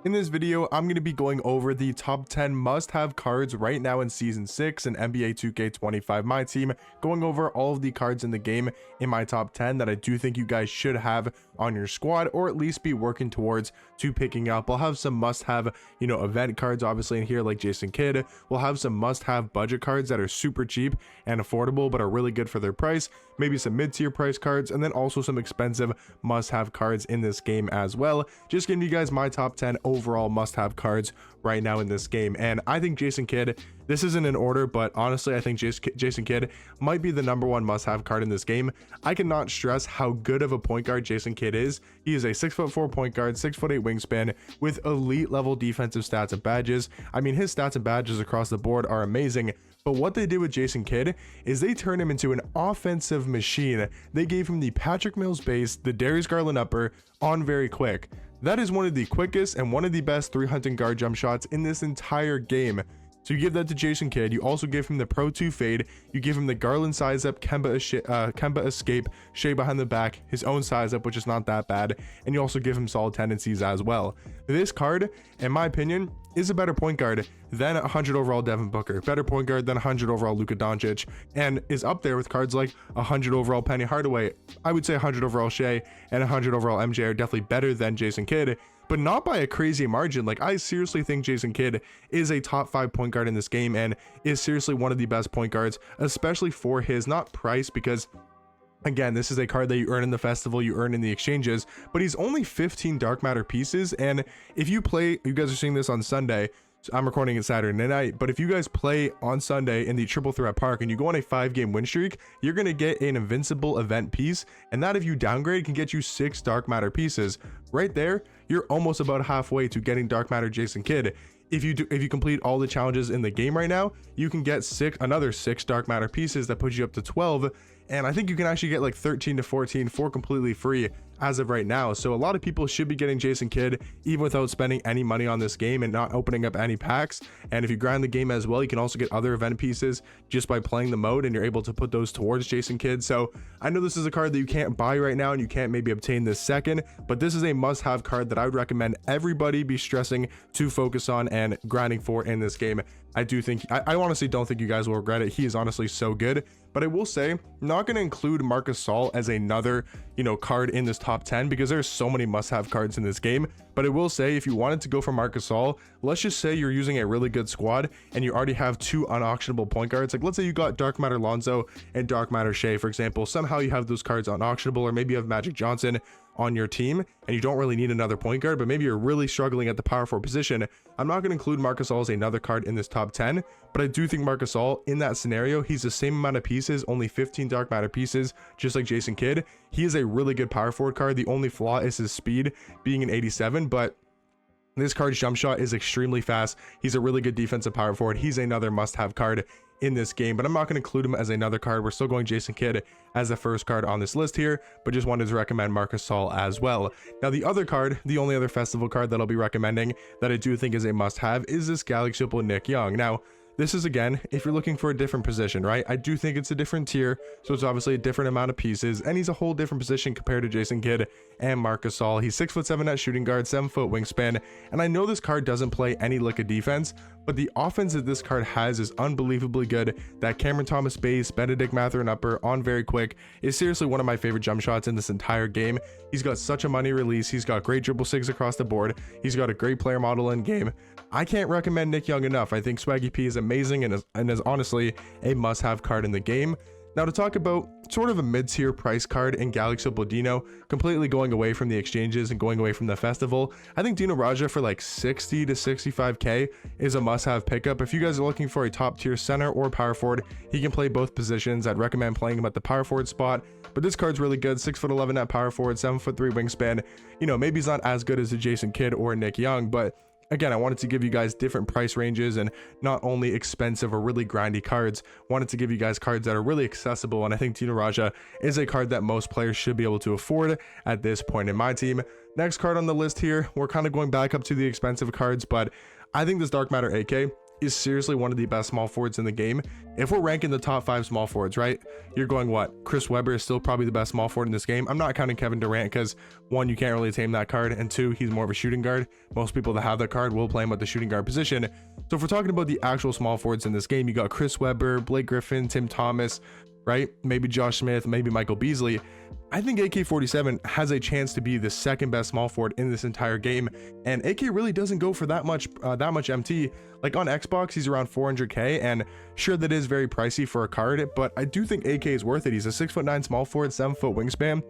In this video, I'm going to be going over the top 10 must-have cards right now in Season 6 in NBA 2K25 Myteam, going over all of the cards in the game in my top 10 that I do think you guys should have on your squad, or at least be working towards to picking up. I'll have some must-have, event cards obviously in here like Jason Kidd. We'll have some must-have budget cards that are super cheap and affordable but are really good for their price, maybe some mid-tier price cards, and then also some expensive must-have cards in this game as well. Just giving you guys my top 10 overall must-have cards right now in this game. And I think Jason Kidd, this isn't in order, but honestly I think Jason Kidd might be the #1 must-have card in this game. I cannot stress how good of a point guard Jason Kidd is. He is a 6'4" point guard, 6'8" wingspan with elite level defensive stats and badges. I mean, his stats and badges across the board are amazing, but what they did with Jason Kidd is they turned him into an offensive machine. They gave him the Patrick Mills base, the Darius Garland upper on very quick. That is one of the quickest and one of the best 3-hunting guard jump shots in this entire game. So you give that to Jason Kidd. You also give him the Pro 2 fade. You give him the Garland size up, Kemba escape, Shea behind the back, his own size up, which is not that bad. And you also give him solid tendencies as well. This card, in my opinion, is a better point guard than 100 overall Devin Booker, better point guard than 100 overall Luka Doncic, and is up there with cards like 100 overall Penny Hardaway. I would say 100 overall Shea and 100 overall MJ are definitely better than Jason Kidd, but not by a crazy margin. Like, I seriously think Jason Kidd is a top 5 point guard in this game and is seriously one of the best point guards, especially for his, not price, because again, this is a card that you earn in the festival, you earn in the exchanges, but he's only 15 dark matter pieces. And if you play, you guys are seeing this on Sunday, so I'm recording it Saturday night, but if you guys play on Sunday in the Triple Threat Park and you go on a 5-game win streak, you're going to get an invincible event piece, and that, if you downgrade, can get you 6 dark matter pieces. Right there, you're almost about halfway to getting dark matter Jason Kidd. If you complete all the challenges in the game right now, you can get another 6 dark matter pieces that puts you up to 12, and I think you can actually get like 13 to 14 for completely free as of right now. So a lot of people should be getting Jason Kidd even without spending any money on this game and not opening up any packs. And if you grind the game as well, you can also get other event pieces just by playing the mode, and you're able to put those towards Jason Kidd. So I know this is a card that you can't buy right now and you can't maybe obtain this second, but this is a must-have card that I would recommend everybody be stressing to focus on and grinding for in this game. I do think, I honestly don't think you guys will regret it. He is honestly so good. But I will say, I'm not going to include Marc Gasol as another, card in this top 10 because there's so many must-have cards in this game. But I will say, if you wanted to go for Marc Gasol, let's just say you're using a really good squad and you already have 2 unauctionable point guards. Like, let's say you got Dark Matter Lonzo and Dark Matter Shea, for example. Somehow you have those cards unauctionable, or maybe you have Magic Johnson on your team and you don't really need another point guard, but maybe you're really struggling at the power forward position. I'm not going to include Marc Gasol as another card in this top 10, but I do think Marc Gasol in that scenario, he's the same amount of pieces, only 15 dark matter pieces, just like Jason Kidd. He is a really good power forward card. The only flaw is his speed being an 87, but this card's jump shot is extremely fast. He's a really good defensive power forward. He's another must-have card in this game, but I'm not going to include him as another card. We're still going Jason Kidd as the first card on this list here, but just wanted to recommend Marc Gasol as well. Now, the other card, the only other festival card that I'll be recommending that I do think is a must-have, is this Galaxy Opal Nick Young. Now, this is, again, if you're looking for a different position, right? I do think it's a different tier, so it's obviously a different amount of pieces, and he's a whole different position compared to Jason Kidd and Marc Gasol. He's 6'7" at shooting guard, 7-foot wingspan, and I know this card doesn't play any lick of defense, but the offense that this card has is unbelievably good. That Cameron Thomas base, Benedict Mathurin upper on very quick is seriously one of my favorite jump shots in this entire game. He's got such a money release. He's got great dribble sigs across the board. He's got a great player model in game. I can't recommend Nick Young enough. I think Swaggy P is amazing and is honestly a must-have card in the game. Now, to talk about sort of a mid-tier price card in Galaxy Opal Dino, completely going away from the exchanges and going away from the festival, I think Dino Raja for like 60 to 65k is a must-have pickup. If you guys are looking for a top-tier center or power forward, he can play both positions. I'd recommend playing him at the power forward spot, but this card's really good. 6'11" at power forward, 7'3" wingspan. Maybe he's not as good as a Jason Kidd or Nick Young, but again, I wanted to give you guys different price ranges and not only expensive or really grindy cards. Wanted to give you guys cards that are really accessible, and I think Dino Raja is a card that most players should be able to afford at this point in my team. Next card on the list here, we're kind of going back up to the expensive cards, but I think this Dark Matter AK is seriously one of the best small forwards in the game. If we're ranking the top 5 small forwards, right, you're going what? Chris Webber is still probably the best small forward in this game. I'm not counting Kevin Durant because 1, you can't really tame that card, and 2, he's more of a shooting guard. Most people that have that card will play him at the shooting guard position. So if we're talking about the actual small forwards in this game, you got Chris Webber, Blake Griffin, Tim Thomas, right? Maybe Josh Smith, maybe Michael Beasley. I think AK-47 has a chance to be the second best small forward in this entire game, and AK really doesn't go for that much MT. Like on Xbox, he's around 400k, and sure, that is very pricey for a card, but I do think AK is worth it. He's a 6'9" small forward, 7-foot wingspan.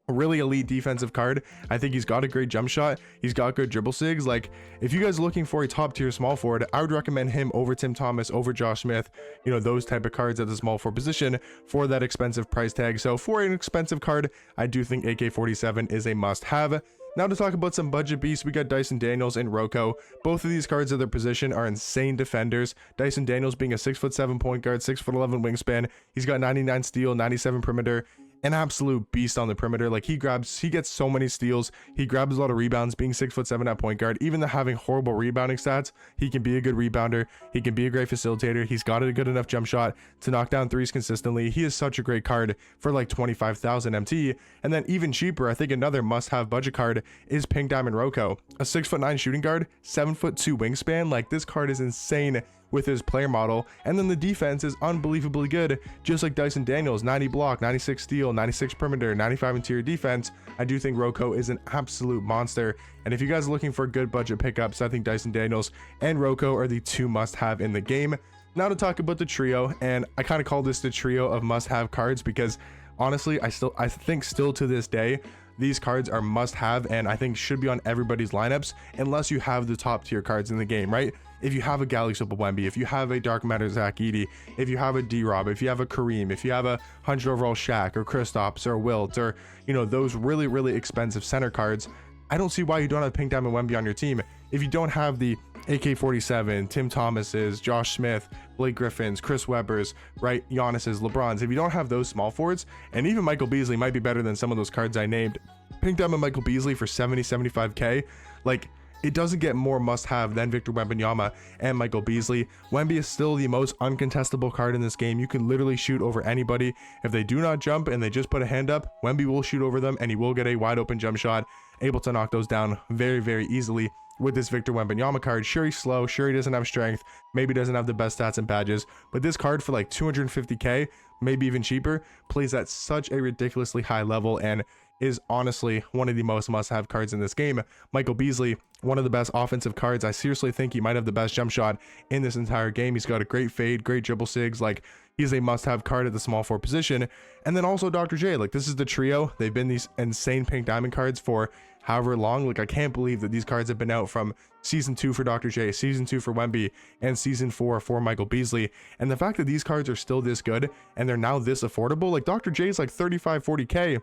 A really elite defensive card. I think he's got a great jump shot. He's got good dribble sigs. Like, if you guys are looking for a top tier small forward, I would recommend him over Tim Thomas, over Josh Smith, you know, those type of cards at the small forward position for that expensive price tag. So for an expensive card, I do think AK-47 is a must have. Now to talk about some budget beasts, we got Dyson Daniels and Rocco. Both of these cards at their position are insane defenders. Dyson Daniels being a 6'7" point guard, 6'11" wingspan. He's got 99 steal, 97 perimeter. An absolute beast on the perimeter. Like, he gets so many steals, he grabs a lot of rebounds. Being 6'7" at point guard, even though having horrible rebounding stats, he can be a good rebounder, he can be a great facilitator. He's got a good enough jump shot to knock down threes consistently. He is such a great card for like 25,000 MT. And then even cheaper, I think another must-have budget card is Pink Diamond Rocco, a 6'9" shooting guard, 7'2" wingspan. Like, this card is insane with his player model, and then the defense is unbelievably good, just like Dyson Daniels. 90 block, 96 steal, 96 perimeter, 95 interior defense. I do think Rocco is an absolute monster, and if you guys are looking for good budget pickups, I think Dyson Daniels and Rocco are the 2 must-have in the game. Now to talk about the trio, and I kind of call this the trio of must-have cards because honestly, I think still to this day, these cards are must-have, and I think should be on everybody's lineups unless you have the top tier cards in the game, right? If you have a Galaxy Opal Wemby, if you have a Dark Matter Zach Edey, if you have a D-Rob, if you have a Kareem, if you have a 100 overall Shaq or Kristaps or Wilt, or, you know, those really, really expensive center cards, I don't see why you don't have Pink Diamond Wemby on your team. If you don't have the AK-47, Tim Thomas's, Josh Smith, Blake Griffin's, Chris Webber's, right, Giannis's, LeBron's, if you don't have those small forwards, and even Michael Beasley might be better than some of those cards I named. Pink Diamond Michael Beasley for 70-75k, like, it doesn't get more must-have than Victor Wembanyama and Michael Beasley. Wemby is still the most uncontestable card in this game. You can literally shoot over anybody. If they do not jump and they just put a hand up, Wemby will shoot over them and he will get a wide open jump shot, able to knock those down very, very easily with this Victor Wembanyama card. Sure, he's slow, sure he doesn't have strength, maybe doesn't have the best stats and badges, but this card for like 250k, maybe even cheaper, plays at such a ridiculously high level and is honestly one of the most must-have cards in this game. Michael Beasley, one of the best offensive cards. I seriously think he might have the best jump shot in this entire game. He's got a great fade, great dribble sigs. Like, he's a must-have card at the small forward position. And then also Dr. J, like, this is the trio. They've been these insane Pink Diamond cards for however long. Like, I can't believe that these cards have been out from season 2 for Dr. J, season 2 for Wemby, and season 4 for Michael Beasley. And the fact that these cards are still this good and they're now this affordable, like Dr. J is like 35-40k.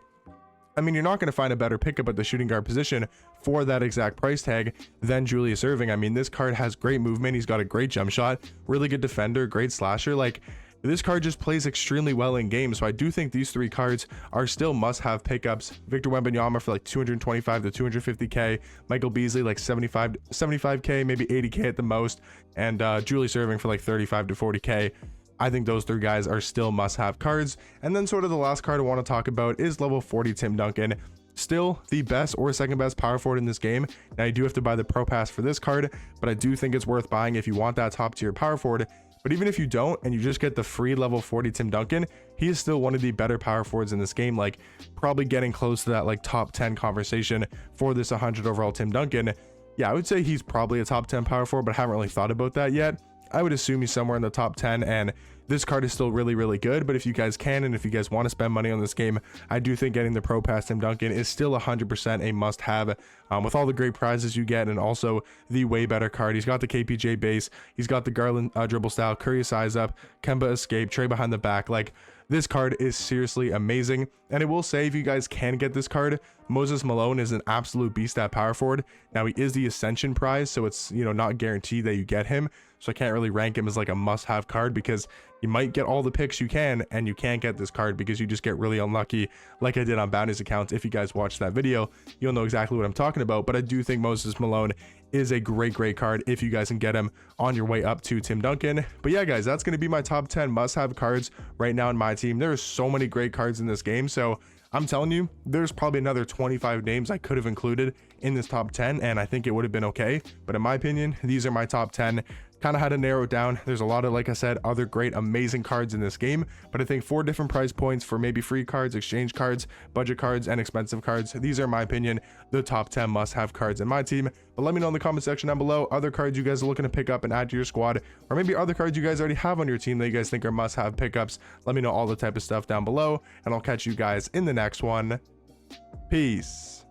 I mean, you're not going to find a better pickup at the shooting guard position for that exact price tag than Julius Erving. I mean, this card has great movement. He's got a great jump shot, really good defender, great slasher. Like, this card just plays extremely well in games. So I do think these 3 cards are still must-have pickups. Victor Wembanyama for like 225 to 250k, Michael Beasley like 75k, maybe 80k at the most, and Julius Erving for like 35 to 40k. I think those 3 guys are still must-have cards. And then sort of the last card I want to talk about is level 40 Tim Duncan. Still the best or second best power forward in this game. Now, you do have to buy the Pro Pass for this card, but I do think it's worth buying if you want that top tier power forward. But even if you don't and you just get the free level 40 Tim Duncan, he is still one of the better power forwards in this game, like probably getting close to that like top 10 conversation for this 100 overall Tim Duncan. Yeah, I would say he's probably a top 10 power forward, but I haven't really thought about that yet. I would assume he's somewhere in the top 10, and this card is still really, really good. But if you guys can, and if you guys want to spend money on this game, I do think getting the Pro Pass Tim Duncan is still 100% a must-have, with all the great prizes you get, and also the way better card. He's got the KPJ base, he's got the Garland dribble style, Curry size up, Kemba escape, Trey behind the back. Like, this card is seriously amazing. And I will say, if you guys can get this card, Moses Malone is an absolute beast at power forward. Now he is the Ascension prize, so it's, you know, not guaranteed that you get him. So I can't really rank him as like a must-have card, because you might get all the picks you can and you can't get this card because you just get really unlucky, like I did on Bounty's account. If you guys watched that video, you'll know exactly what I'm talking about. But I do think Moses Malone is a great card if you guys can get him on your way up to Tim Duncan. But yeah, guys, that's going to be my top 10 must-have cards right now in my team. There are so many great cards in this game, so I'm telling you, there's probably another 25 names I could have included in this top 10, and I think it would have been okay. But in my opinion, these are my top 10. Kind of had to narrow it down. There's a lot of, like I said, other great, amazing cards in this game, but I think 4 different price points for maybe free cards, exchange cards, budget cards, and expensive cards. These are, in my opinion, the top 10 must-have cards in my team. But let me know in the comment section down below other cards you guys are looking to pick up and add to your squad, or maybe other cards you guys already have on your team that you guys think are must-have pickups. Let me know all the type of stuff down below, and I'll catch you guys in the next one. Peace.